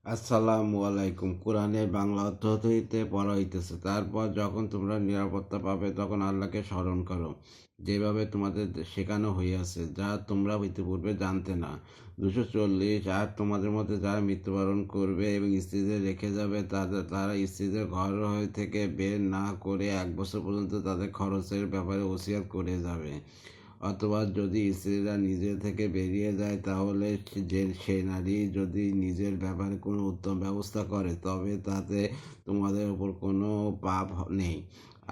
আসসালামু আলাইকুম। কোরআনের বাংলা অর্থ হইতে পড়া হইতেছে। তারপর যখন তোমরা নিরাপত্তা পাবে, তখন আল্লাহকে স্মরণ করো, যেভাবে তোমাদের শেখানো হইয়াছে, যা তোমরা ইতিপূর্বে জানতে না। 240। আর তোমাদের মধ্যে যারা মৃত্যুবরণ করবে এবং স্ত্রীদের রেখে যাবে, তারা স্ত্রীদের ঘর থেকে বের না করে 1 বছর পর্যন্ত তাদের খরচের ব্যাপারে ওসিয়ত করে যাবে। অথবা যদি স্ত্রীরা নিজে থেকে বেরিয়ে যায়, তাহলে সেই নারী যদি নিজের ব্যাপারে কোনো উত্তম ব্যবস্থা করে, তবে তাতে তোমাদের ওপর কোনো পাপ নেই।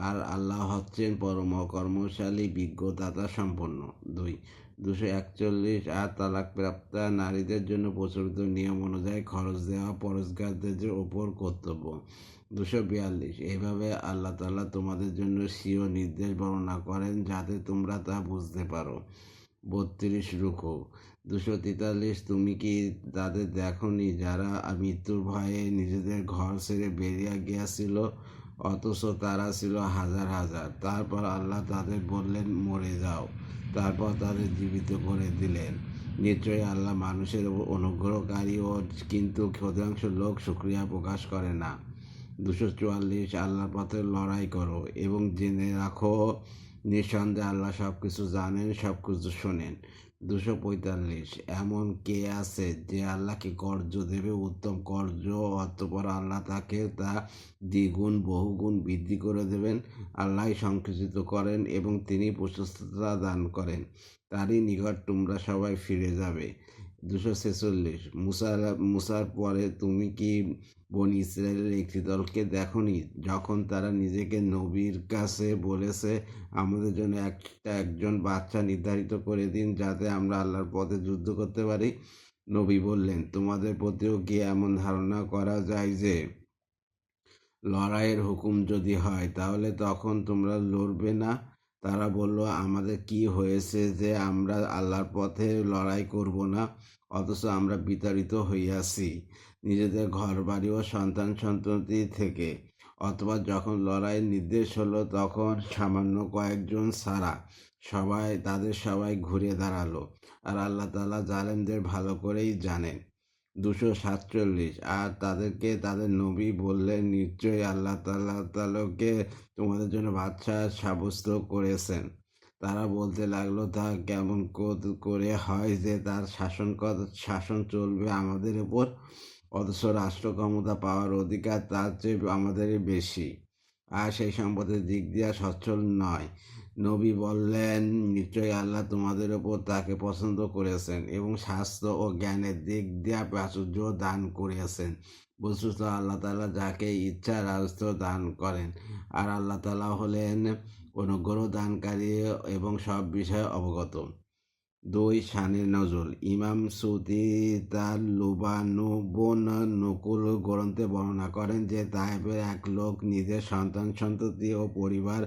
আর আল্লাহ হচ্ছেন পরম কর্মশালী, বিজ্ঞদাতা সম্পন্ন। 241। আর তালাকপ্রাপ্তা নারীদের জন্য প্রচলিত নিয়ম অনুযায়ী খরচ দেওয়া পরস্পরদের ওপর কর্তব্য। 242। এইভাবে আল্লাহ তাআলা তোমাদের জন্য স্বীয় নির্দেশ বর্ণনা করেন, যাতে তোমরা তা বুঝতে পারো। 32। রুকু। 243। তুমি কি তাদের দেখনি যারা মৃত্যুর ভয়ে নিজেদের ঘর ছেড়ে বেরিয়ে গিয়েছিল, অথচ তারা ছিল হাজার হাজার। তারপর আল্লাহ তাদের বললেন, মরে যাও। তারপর তাদের জীবিত করে দিলেন। নিশ্চয়ই আল্লাহ মানুষের অনুগ্রহকারী, কিন্তু অধিকাংশ লোক শুকরিয়া প্রকাশ করে না। 244। আল্লাহর পথে লড়াই করো এবং জেনে রাখো, নিঃসন্দেহে আল্লাহ সব কিছু জানেন, সব কিছু শোনেন। 245। এমন কে আছে যে আল্লাহকে কর্জ দেবে, উত্তম কর্জ, অতঃপর আল্লাহ তাকে তা দ্বিগুণ বহুগুণ বৃদ্ধি করে দেবেন। আল্লাহ সংকুচিত করেন এবং তিনি প্রশস্ততা দান করেন। তারই নিকট তোমরা সবাই ফিরে যাবে। 246। মুসার পরে তুমি কি বনি ইসরায়েলের একটি দলকে দেখনি, যখন তারা নিজেকে নবীর কাছে বলেছে, আমাদের জন্য একজন বাচ্চা নির্ধারিত করে দিন, যাতে আমরা আল্লাহর পথে যুদ্ধ করতে পারি। নবী বললেন, তোমাদের প্রতিও কি এমন ধারণা করা যায় যে লড়াইয়ের হুকুম যদি হয়, তাহলে তখন তোমরা লড়বে না? তারা বলল, আমাদের কি হয়েছে যে আমরা আল্লাহর পথে লড়াই করব না, অথচ আমরা বিতাড়িত হইয়াছি নিজেদের ঘরবাড়ি ও সন্তান সন্ততি থেকে। অথবা যখন লড়াইয়ের নির্দেশ হলো, তখন সামান্য কয়েকজন ছাড়া তাদের সবাই ঘুরে দাঁড়ালো। আর আল্লাহ তাআলা জালেমদের ভালো করেই জানেন। 247। আর তাদেরকে তাদের নবী বললেন, নিশ্চয়ই আল্লাহ তাআলাকে তোমাদের জন্য বাদশা সাব্যস্ত করেছেন। তারা বলতে লাগলো, তা কেমন করে হয় যে তার শাসন চলবে আমাদের উপর, অথচ রাষ্ট্র ক্ষমতা পাওয়ার অধিকার তার চেয়ে আমাদেরই বেশি, আর সেই সম্পদের দিক দিয়ে সচ্ছল নয়। নবী বললেন, নিশ্চয়ই আল্লাহ তোমাদের ওপর তাকে পছন্দ করেছেন এবং স্বাস্থ্য ও জ্ঞানের দিক দিয়ে প্রাচুর্য দান করেছেন। বস্তুত আল্লাহ তাআলা যাকে ইচ্ছা রাজত্ব দান করেন, আর আল্লাহ তাআলা হলেন অনুগ্রহ দানকারী এবং সব বিষয়ে অবগত। 2 শানে নজুল। ইমাম সুতি তার লুবানুবন নকুল গ্রন্থে বর্ণনা করেন যে তায়েফের এক লোক নিজের সন্তান সন্ততি ও পরিবার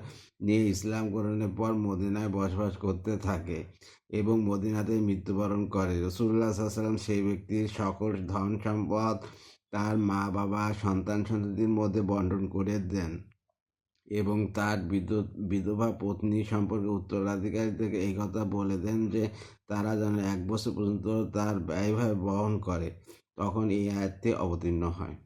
নিয়ে ইসলাম গ্রহণের পর মদিনায় বসবাস করতে থাকে এবং মদিনাতে মৃত্যুবরণ করে। রাসূলুল্লাহ সাল্লাল্লাহু আলাইহি ওয়াসাল্লাম সেই ব্যক্তির সকল ধন সম্পদ তার মা বাবা সন্তান সন্ততির মধ্যে বন্টন করে দেন এবং তার বিধবা পত্নী সম্পর্কে উত্তরাধিকারী থেকে এই কথা বলে দেন যে তারা যেন 1 বছর পর্যন্ত তার ব্যয়ভার বহন করে। তখন এই আয়াতটি অবতীর্ণ হয়।